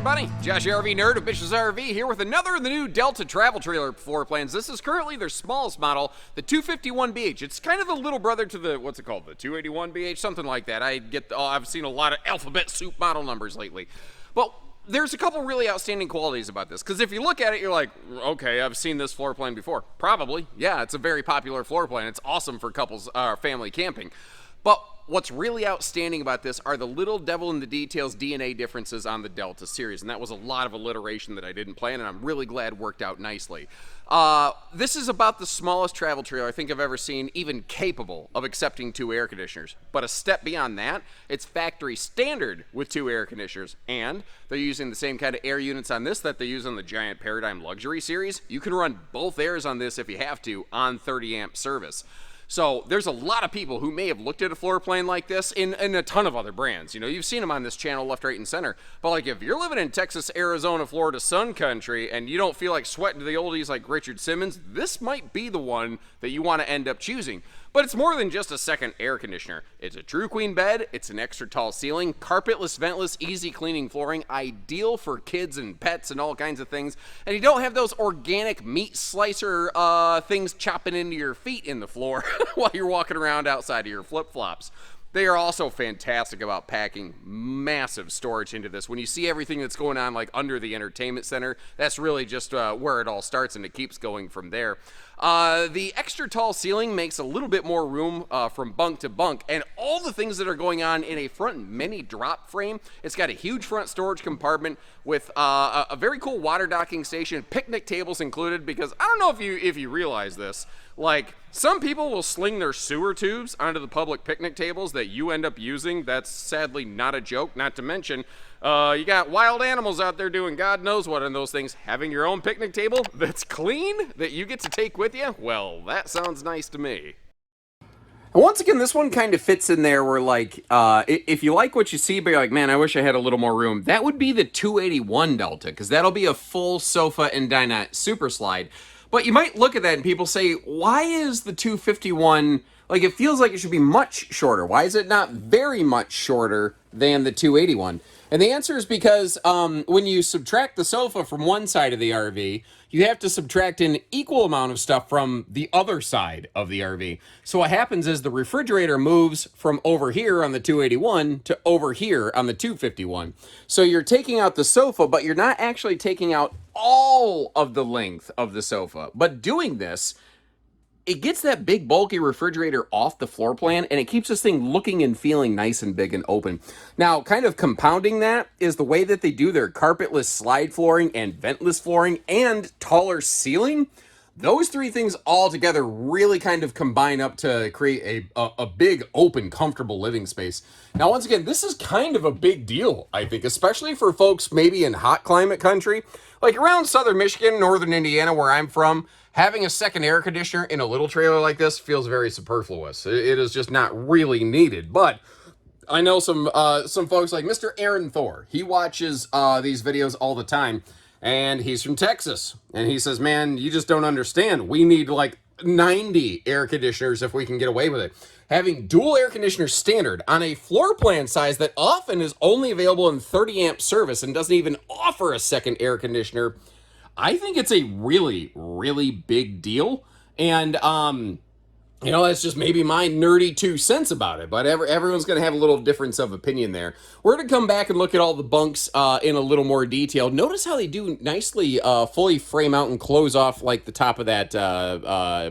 everybody, Josh RV Nerd of Bish's RV here with another of the new Delta travel trailer floor plans. This is currently their smallest model, the 251BH. It's kind of the little brother to the, what's it called, the 281BH, something like that. I've seen a lot of alphabet soup model numbers lately. But there's a couple really outstanding qualities about this, because if you look at it, you're like, okay, I've seen this floor plan before. Probably, yeah, it's a very popular floor plan. It's awesome for couples, family camping. But what's really outstanding about this are the little devil in the details DNA differences on the Delta series, and that was a lot of alliteration that I didn't plan, and I'm really glad worked out nicely. This is about the smallest travel trailer I think I've ever seen, even capable of accepting 2 air conditioners. But a step beyond that, it's factory standard with 2 air conditioners, and they're using the same kind of air units on this that they use on the giant Paradigm Luxury series. You can run both airs on this if you have to on 30 amp service. So there's a lot of people who may have looked at a floor plan like this in a ton of other brands. You know, you've seen them on this channel left, right, and center. But like if you're living in Texas, Arizona, Florida, sun country, and you don't feel like sweating to the oldies like Richard Simmons, this might be the one that you want to end up choosing. But it's more than just a second air conditioner. It's a true queen bed, it's an extra tall ceiling, carpetless, ventless, easy cleaning flooring, ideal for kids and pets and all kinds of things. And you don't have those organic meat slicer things chopping into your feet in the floor while you're walking around outside of your flip-flops. They are also fantastic about packing massive storage into this. When you see everything that's going on like under the entertainment center, that's really just where it all starts, and it keeps going from there. The extra tall ceiling makes a little bit more room from bunk to bunk, and all the things that are going on in a front mini drop frame. It's got a huge front storage compartment with a very cool water docking station, picnic tables included, because I don't know if you realize this, like some people will sling their sewer tubes onto the public picnic tables that you end up using. That's sadly not a joke. Not to mention, you got wild animals out there doing God knows what on those things. Having your own picnic table that's clean that you get to take with you, well, that sounds nice to me. And once again, this one kind of fits in there where, like, if you like what you see, but you're like, man, I wish I had a little more room, that would be the 281 Delta, because that'll be a full sofa and dinette super slide. But you might look at that and people say, why is the 251, like, it feels like it should be much shorter. Why is it not very much shorter than the 281? And the answer is because when you subtract the sofa from one side of the RV, you have to subtract an equal amount of stuff from the other side of the RV. So what happens is the refrigerator moves from over here on the 281 to over here on the 251. So you're taking out the sofa, but you're not actually taking out all of the length of the sofa. But doing this, it gets that big bulky refrigerator off the floor plan, and it keeps this thing looking and feeling nice and big and open. Now, kind of compounding that is the way that they do their carpetless slide flooring and ventless flooring and taller ceiling. Those 3 things all together really kind of combine up to create a big, open, comfortable living space. Now, once again, this is kind of a big deal, I think, especially for folks maybe in hot climate country. Like around southern Michigan, northern Indiana, where I'm from, having a second air conditioner in a little trailer like this feels very superfluous. It is just not really needed. But I know some folks like Mr. Aaron Thor. He watches these videos all the time, and he's from Texas. And he says, man, you just don't understand. We need like 90 air conditioners if we can get away with it. Having dual air conditioners standard on a floor plan size that often is only available in 30 amp service and doesn't even offer a second air conditioner, I think it's a really, really big deal. And, you know, that's just maybe my nerdy 2 cents about it, but everyone's going to have a little difference of opinion there. We're going to come back and look at all the bunks in a little more detail. Notice how they do nicely fully frame out and close off like the top of that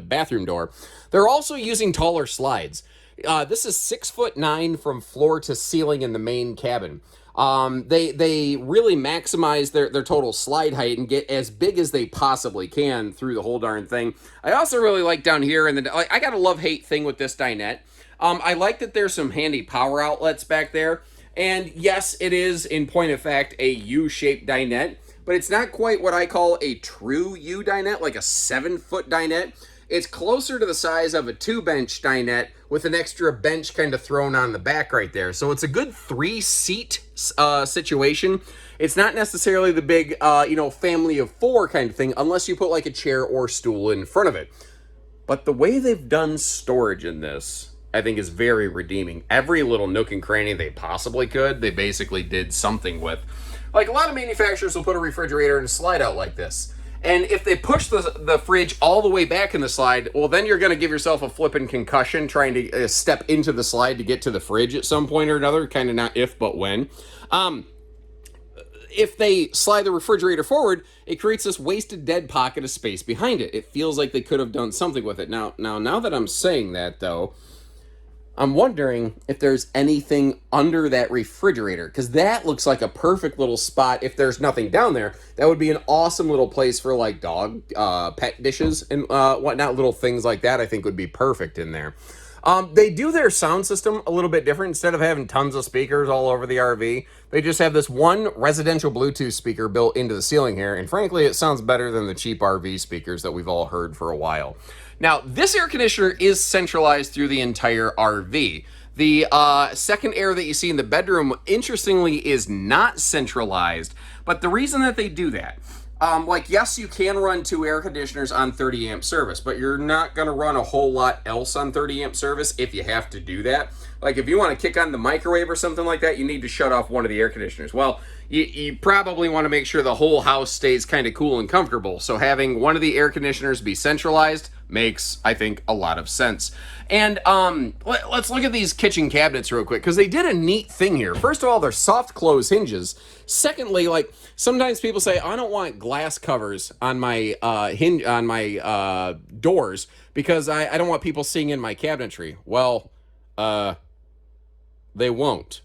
bathroom door. They're also using taller slides. This is 6'9" from floor to ceiling in the main cabin. They really maximize their total slide height and get as big as they possibly can through the whole darn thing. I also really like down here, and I got a love-hate thing with this dinette. I like that there's some handy power outlets back there. And yes, it is, in point of fact, a U-shaped dinette, but it's not quite what I call a true U dinette, like a 7-foot dinette. It's closer to the size of a 2-bench dinette with an extra bench kind of thrown on the back right there. So it's a good 3-seat situation. It's not necessarily the big, family of 4 kind of thing, unless you put like a chair or stool in front of it. But the way they've done storage in this, I think, is very redeeming. Every little nook and cranny they possibly could, they basically did something with. Like a lot of manufacturers will put a refrigerator in a slide out like this. And if they push the fridge all the way back in the slide, well, then you're going to give yourself a flipping concussion trying to step into the slide to get to the fridge at some point or another. Kind of not if, but when. If they slide the refrigerator forward, it creates this wasted dead pocket of space behind it. It feels like they could have done something with it. Now that I'm saying that, though, I'm wondering if there's anything under that refrigerator, because that looks like a perfect little spot. If there's nothing down there, that would be an awesome little place for like dog pet dishes and whatnot, little things like that. I think would be perfect in there. They do their sound system a little bit different. Instead of having tons of speakers all over the RV, they just have this one residential Bluetooth speaker built into the ceiling here, and frankly, it sounds better than the cheap RV speakers that we've all heard for a while. Now, this air conditioner is centralized through the entire RV. The second air that you see in the bedroom, interestingly, is not centralized, but the reason that they do that, yes, you can run 2 air conditioners on 30 amp service, but you're not going to run a whole lot else on 30 amp service if you have to do that. Like if you want to kick on the microwave or something like that, you need to shut off one of the air conditioners. Well, you probably want to make sure the whole house stays kind of cool and comfortable. So having one of the air conditioners be centralized makes, I think, a lot of sense. And let's look at these kitchen cabinets real quick, because they did a neat thing here. First of all, they're soft close hinges. Secondly, like sometimes people say, I don't want glass covers on my doors because I don't want people seeing in my cabinetry. Well, they won't.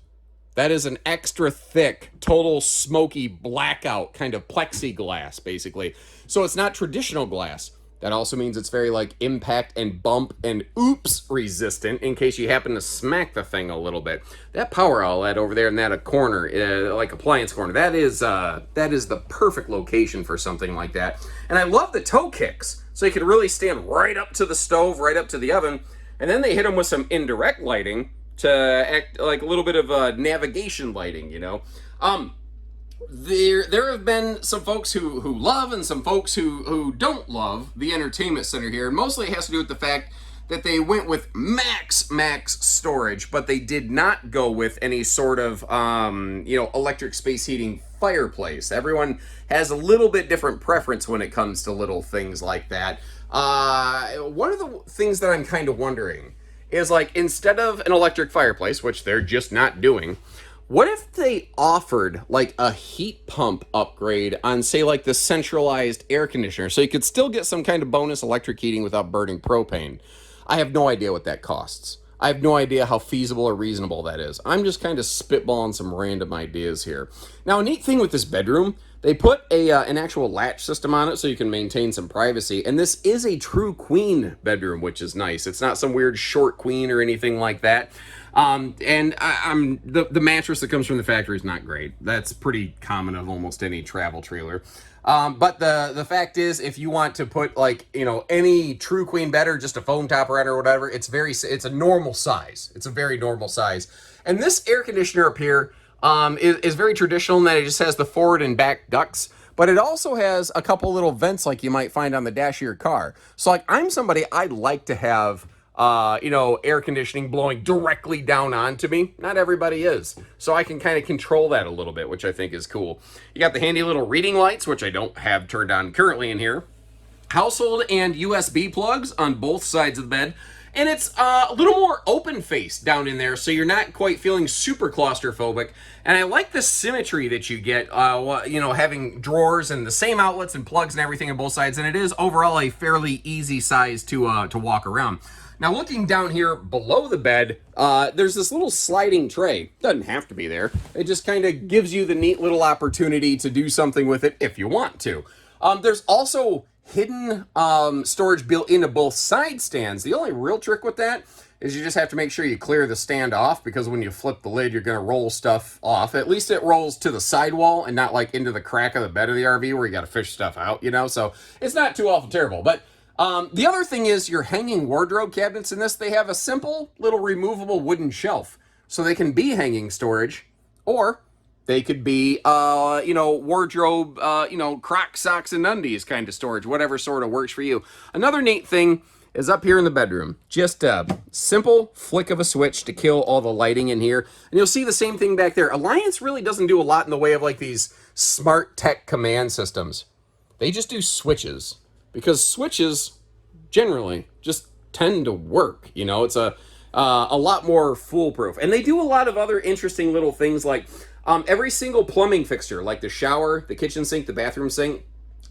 That is an extra thick, total smoky blackout kind of plexiglass, basically. So it's not traditional glass. That also means it's very like impact and bump and oops resistant in case you happen to smack the thing a little bit. That power outlet over there in that corner, like appliance corner, that is the perfect location for something like that. And I love the toe kicks, so you can really stand right up to the stove, right up to the oven, and then they hit them with some indirect lighting to act like a little bit of navigation lighting, you know. There have been some folks who love and some folks who don't love the entertainment center here. And mostly it has to do with the fact that they went with max storage, but they did not go with any sort of, electric space heating fireplace. Everyone has a little bit different preference when it comes to little things like that. One of the things that I'm kind of wondering is, like, instead of an electric fireplace, which they're just not doing, what if they offered like a heat pump upgrade on, say, like the centralized air conditioner, so you could still get some kind of bonus electric heating without burning propane? I have no idea what that costs. I have no idea how feasible or reasonable that is. I'm just kind of spitballing some random ideas here. Now, a neat thing with this bedroom, they put an actual latch system on it so you can maintain some privacy. And this is a true queen bedroom, which is nice. It's not some weird short queen or anything like that. The mattress that comes from the factory is not great. That's pretty common of almost any travel trailer. But the fact is, if you want to put any true queen bed or just a foam topper on or whatever, it's a normal size. It's a very normal size. And this air conditioner up here is very traditional in that it just has the forward and back ducts, but it also has a couple little vents like you might find on the dash of your car. So like I'm somebody, I'd like to have air conditioning blowing directly down onto me. Not everybody is. So I can kind of control that a little bit, which I think is cool. You got the handy little reading lights, which I don't have turned on currently in here. Household and USB plugs on both sides of the bed. And it's a little more open-faced down in there, so you're not quite feeling super claustrophobic. And I like the symmetry that you get, having drawers and the same outlets and plugs and everything on both sides. And it is overall a fairly easy size to walk around. Now, looking down here below the bed, there's this little sliding tray. Doesn't have to be there. It just kind of gives you the neat little opportunity to do something with it if you want to. There's also hidden storage built into both side stands. The only real trick with that is you just have to make sure you clear the stand off, because when you flip the lid, you're going to roll stuff off. At least it rolls to the sidewall and not like into the crack of the bed of the RV where you got to fish stuff out, so it's not too awful terrible. But the other thing is your hanging wardrobe cabinets in this, they have a simple little removable wooden shelf. So they can be hanging storage, or they could be, wardrobe, Croc socks and undies kind of storage, whatever sort of works for you. Another neat thing is up here in the bedroom. Just a simple flick of a switch to kill all the lighting in here. And you'll see the same thing back there. Alliance really doesn't do a lot in the way of like these smart tech command systems. They just do switches, because switches generally just tend to work. You know, it's a lot more foolproof. And they do a lot of other interesting little things, like every single plumbing fixture, like the shower, the kitchen sink, the bathroom sink,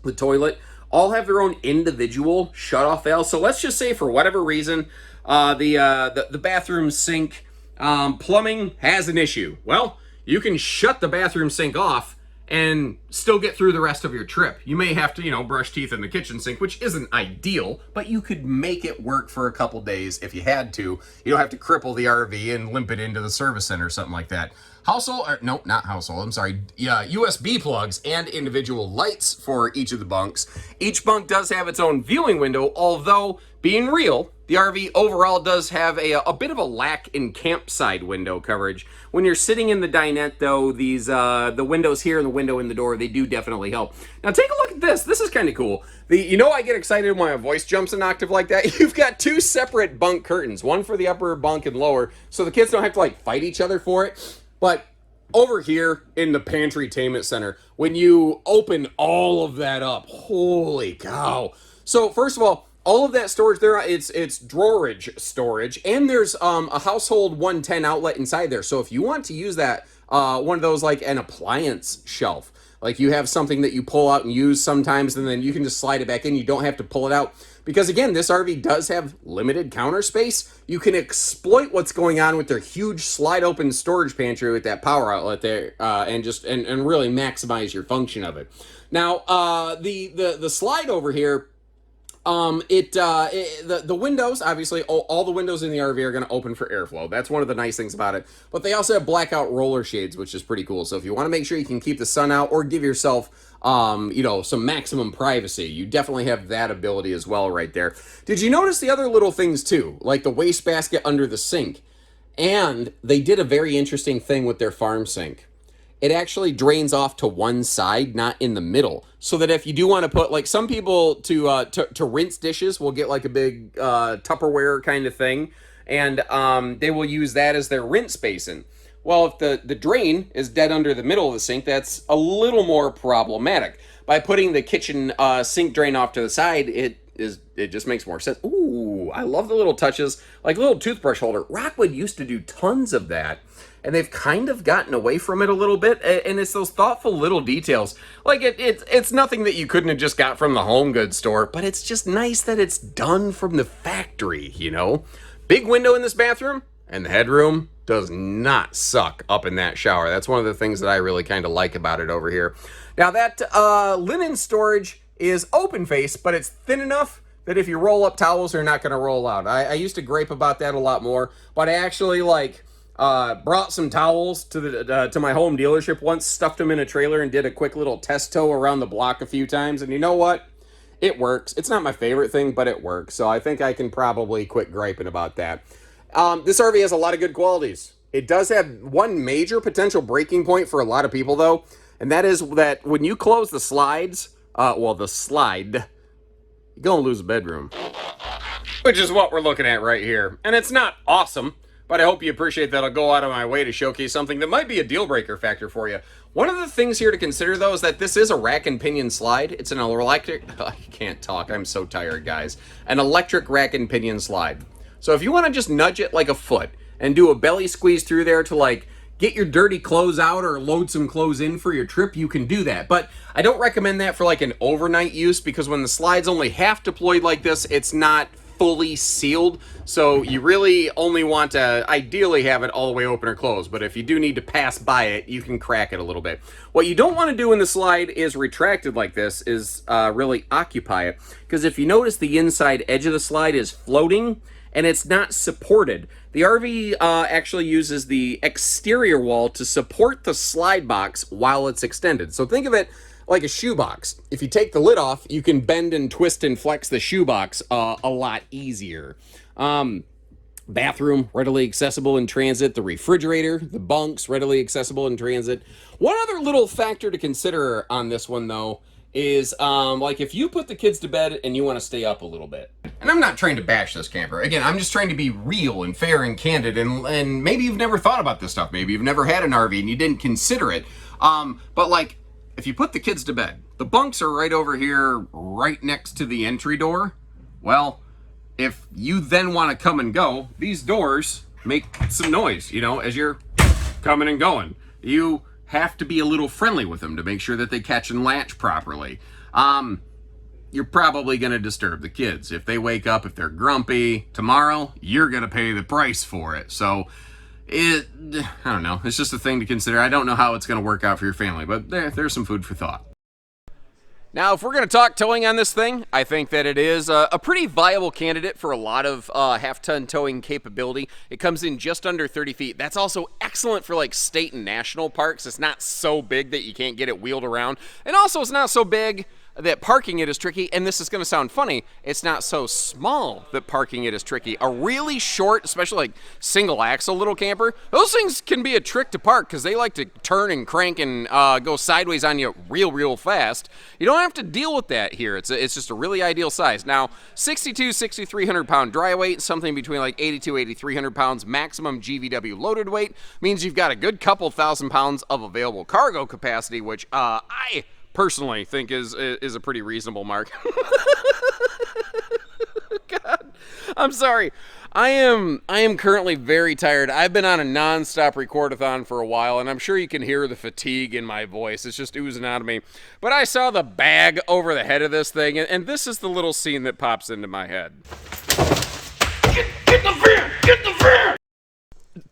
the toilet, all have their own individual shutoff valves. So let's just say for whatever reason, the bathroom sink plumbing has an issue. Well, you can shut the bathroom sink off and still get through the rest of your trip. You may have to, you know, brush teeth in the kitchen sink, which isn't ideal, but you could make it work for a couple days if you had to. You don't have to cripple the RV and limp it into the service center or something like that. USB plugs and individual lights for each of the bunks. Each bunk does have its own viewing window, although, being real, the RV overall does have a bit of a lack in campsite window coverage. When you're sitting in the dinette, though, these the windows here and the window in the door, they do definitely help. Now take a look at this. This is kind of cool. You know I get excited when my voice jumps an octave like that? You've got two separate bunk curtains, one for the upper bunk and lower, so the kids don't have to like fight each other for it. But over here in the pantry-tainment center, when you open all of that up, holy cow. So first of all of that storage there, it's drawerage storage, and there's a household 110 outlet inside there. So if you want to use that, one of those like an appliance shelf, like you have something that you pull out and use sometimes, and then you can just slide it back in. You don't have to pull it out. Because again, this RV does have limited counter space. You can exploit what's going on with their huge slide open storage pantry with that power outlet there, and really maximize your function of it. Now, the slide over here, the windows, obviously, all the windows in the RV are going to open for airflow. That's one of the nice things about it. But they also have blackout roller shades, which is pretty cool. So if you want to make sure you can keep the sun out or give yourself, some maximum privacy, you definitely have that ability as well right there. Did you notice the other little things too? Like the wastebasket under the sink. And they did a very interesting thing with their farm sink. It actually drains off to one side, not in the middle. So that if you do want to put, like some people to rinse dishes will get like a big Tupperware kind of thing. And they will use that as their rinse basin. Well, if the drain is dead under the middle of the sink, that's a little more problematic. By putting the kitchen sink drain off to the side, it just makes more sense. Ooh, I love the little touches, like a little toothbrush holder. Rockwood used to do tons of that, and they've kind of gotten away from it a little bit, and it's those thoughtful little details. Like, it's nothing that you couldn't have just got from the home goods store, but it's just nice that it's done from the factory, you know? Big window in this bathroom, and the headroom does not suck up in that shower. That's one of the things that I really kind of like about it over here. Now, that linen storage is open face, but it's thin enough that if you roll up towels, they're not going to roll out. I used to gripe about that a lot more, but I actually brought some towels to my home dealership once, stuffed them in a trailer, and did a quick little test tow around the block a few times. And you know what? It works. It's not my favorite thing, but it works. So I think I can probably quit griping about that. This RV has a lot of good qualities. It does have one major potential breaking point for a lot of people, though, and that is that when you close the slides, the slide, you're going to lose a bedroom, which is what we're looking at right here. And it's not awesome, but I hope you appreciate that I'll go out of my way to showcase something that might be a deal breaker factor for you. One of the things here to consider, though, is that this is a rack and pinion slide. It's an electric, I can't talk, I'm so tired, guys. An electric rack and pinion slide. So if you want to just nudge it like a foot and do a belly squeeze through there to like get your dirty clothes out or load some clothes in for your trip, you can do that. But I don't recommend that for like an overnight use, because when the slide's only half deployed like this, it's not fully sealed. So you really only want to ideally have it all the way open or closed. But if you do need to pass by it, you can crack it a little bit. What you don't want to do when the slide is retracted like this is really occupy it. Because if you notice, the inside edge of the slide is floating and it's not supported. The RV actually uses the exterior wall to support the slide box while it's extended. So think of it like a shoebox. If you take the lid off, you can bend and twist and flex the shoebox a lot easier. Bathroom, readily accessible in transit. The refrigerator, the bunks, readily accessible in transit. One other little factor to consider on this one, though, is like if you put the kids to bed and you want to stay up a little bit. And I'm not trying to bash this camper. Again, I'm just trying to be real and fair and candid, and maybe you've never thought about this stuff. Maybe you've never had an RV and you didn't consider it. But like, if you put the kids to bed, the bunks are right over here, right next to the entry door. Well, if you then want to come and go, these doors make some noise, you know, as you're coming and going. You have to be a little friendly with them to make sure that they catch and latch properly. You're probably going to disturb the kids. If they wake up, if they're grumpy tomorrow, you're going to pay the price for it. So I don't know. It's just a thing to consider. I don't know how it's going to work out for your family, but there's some food for thought. Now, if we're going to talk towing on this thing, I think that it is a pretty viable candidate for a lot of half-ton towing capability. It comes in just under 30 feet. That's also excellent for like state and national parks. It's not so big that you can't get it wheeled around. And also it's not so big that parking it is tricky, and this is going to sound funny, it's not so small that parking it is tricky. A really short, especially like single axle little camper, those things can be a trick to park because they like to turn and crank and go sideways on you real fast. You don't have to deal with that here. It's just a really ideal size. Now, 6,300 pound dry weight, something between like 8,300 pounds maximum GVW loaded weight, means you've got a good couple thousand pounds of available cargo capacity, which I personally think is a pretty reasonable mark. God, I'm sorry. I am currently very tired. I've been on a non-stop recordathon for a while, and I'm sure you can hear the fatigue in my voice. It's just oozing out of me. But I saw the bag over the head of this thing, and this is the little scene that pops into my head. Get the van! Get the van!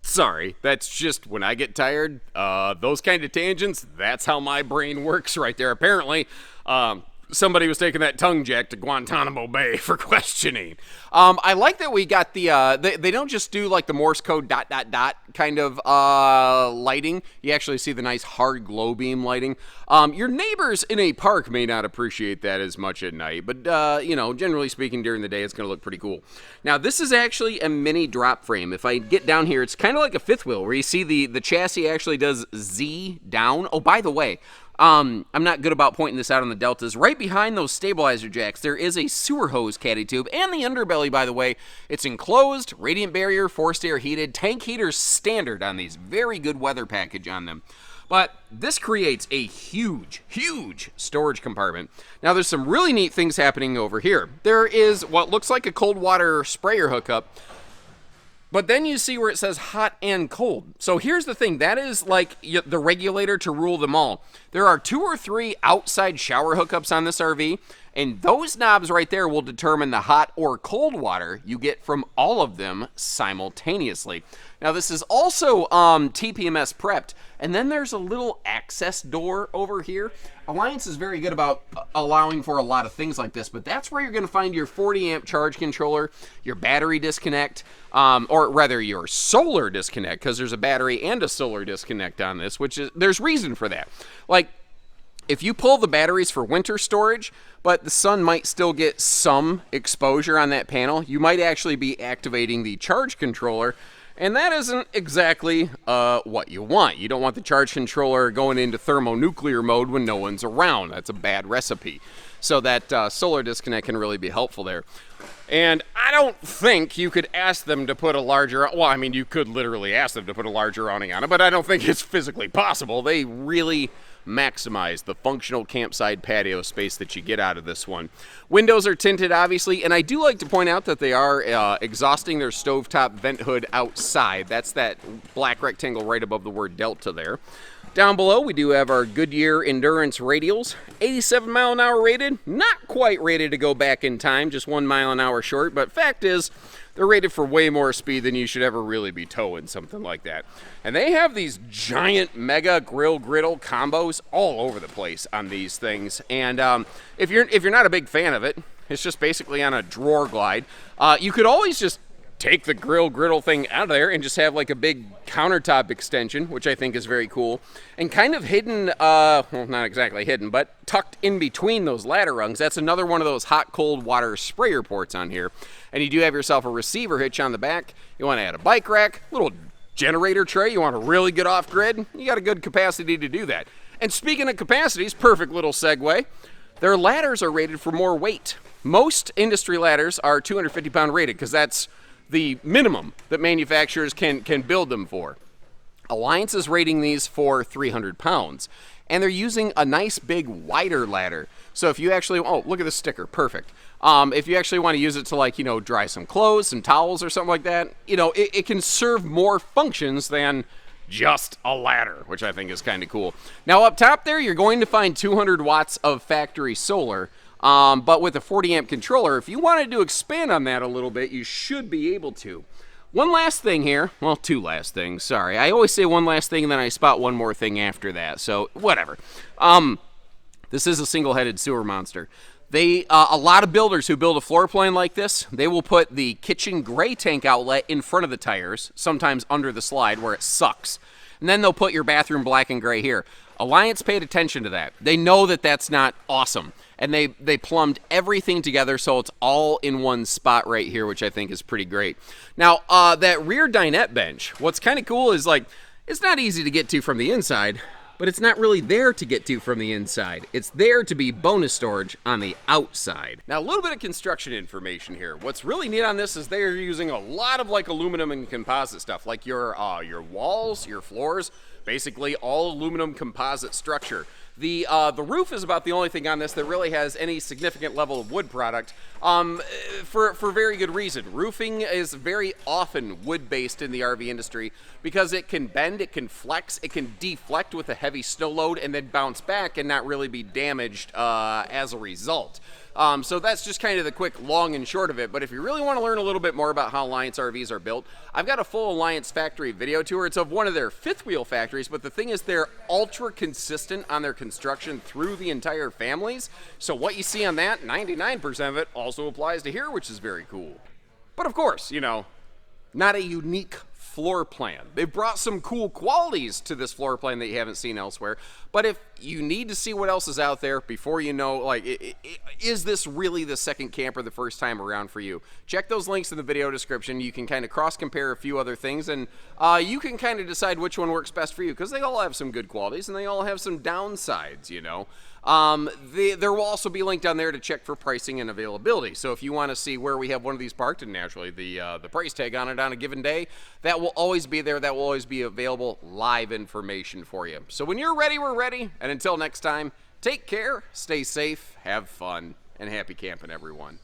Sorry, that's just when I get tired, those kind of tangents, that's how my brain works right there. Apparently, somebody was taking that tongue jack to Guantanamo Bay for questioning. I like that we got the, they don't just do like the Morse code ... kind of lighting. You actually see the nice hard glow beam lighting. Your neighbors in a park may not appreciate that as much at night, but you know, generally speaking, during the day, it's going to look pretty cool. Now, this is actually a mini drop frame. If I get down here, it's kind of like a fifth wheel where you see the chassis actually does Z down. Oh, by the way, I'm not good about pointing this out on the Deltas. Right behind those stabilizer jacks, there is a sewer hose caddy tube, and the underbelly, by the way, it's enclosed, radiant barrier, forced air heated, tank heaters standard on these. Very good weather package on them. But this creates a huge storage compartment. Now, there's some really neat things happening over here. There is what looks like a cold water sprayer hookup, but then you see where it says hot and cold. So here's the thing. That is like the regulator to rule them all. There are 2 or 3 outside shower hookups on this RV, and those knobs right there will determine the hot or cold water you get from all of them simultaneously. Now, this is also TPMS prepped, and then there's a little access door over here. Alliance is very good about allowing for a lot of things like this, but that's where you're going to find your 40 amp charge controller, your battery disconnect, or rather your solar disconnect, because there's a battery and a solar disconnect on this, which is, there's reason for that. Like, if you pull the batteries for winter storage, but the sun might still get some exposure on that panel, you might actually be activating the charge controller, and that isn't exactly what you want. You don't want the charge controller going into thermonuclear mode when no one's around. That's a bad recipe. So that solar disconnect can really be helpful there. And I don't think you could ask them to put a larger, well, I mean, you could literally ask them to put a larger awning on it, but I don't think it's physically possible. They really maximize the functional campsite patio space that you get out of this one. Windows are tinted, obviously, and I do like to point out that they are exhausting their stovetop vent hood outside. That's that black rectangle right above the word Delta there. Down below, we do have our Goodyear Endurance radials, 87 mile an hour rated, not quite rated to go back in time, just 1 mile an hour short, but fact is, they're rated for way more speed than you should ever really be towing, something like that. And they have these giant mega grill griddle combos all over the place on these things. And if you're not a big fan of it, it's just basically on a drawer glide. You could always just take the grill griddle thing out of there and just have like a big countertop extension, which I think is very cool, and kind of hidden, well, not exactly hidden, but tucked in between those ladder rungs. That's another one of those hot cold water sprayer ports on here. And you do have yourself a receiver hitch on the back. You want to add a bike rack, little generator tray. You want to really get off grid. You got a good capacity to do that. And speaking of capacities, perfect little segue. their ladders are rated for more weight. Most industry ladders are 250-pound rated because that's the minimum that manufacturers can build them for. Alliance is rating these for 300 pounds, and they're using a nice big wider ladder. So if you actually, oh, look at the sticker, perfect. If you actually want to use it to, like, you know, dry some clothes, some towels or something like that, you know, it can serve more functions than just a ladder, which I think is kind of cool. Now up top there, you're going to find 200 watts of factory solar, but with a 40 amp controller. If you wanted to expand on that a little bit, you should be able to. One last thing here, well, two last things, sorry. I always say one last thing and then I spot one more thing after that, so whatever. This is a single-headed sewer monster. A lot of builders who build a floor plan like this, they will put the kitchen gray tank outlet in front of the tires, sometimes under the slide where it sucks. And then they'll put your bathroom black and gray here. Alliance paid attention to that. They know that that's not awesome. And they plumbed everything together so it's all in one spot right here, which I think is pretty great. Now, that rear dinette bench, what's kind of cool is, like, it's not easy to get to from the inside, but it's not really there to get to from the inside. It's there to be bonus storage on the outside. Now, a little bit of construction information here. What's really neat on this is they are using a lot of, like, aluminum and composite stuff, like your walls, your floors, basically all aluminum composite structure. The roof is about the only thing on this that really has any significant level of wood product, for very good reason. Roofing is very often wood-based in the RV industry because it can bend, it can flex, it can deflect with a heavy snow load and then bounce back and not really be damaged as a result. So that's just kind of the quick long and short of it. But if you really want to learn a little bit more about how Alliance RVs are built, I've got a full Alliance factory video tour. It's of one of their fifth wheel factories, but the thing is they're ultra consistent on their construction through the entire families. So what you see on that, 99% of it also applies to here, which is very cool. But of course, you know, not a unique floor plan. They've brought some cool qualities to this floor plan that you haven't seen elsewhere. But if you need to see what else is out there before you know, like, is this really the second camper the first time around for you? Check those links in the video description. You can kind of cross-compare a few other things, and you can kind of decide which one works best for you, because they all have some good qualities, and they all have some downsides, you know. There will also be a link down there to check for pricing and availability. So if you want to see where we have one of these parked, and naturally the price tag on it on a given day, that will always be there. That will always be available, live information for you. So when you're ready, we're ready. And until next time, take care, stay safe, have fun, and happy camping, everyone.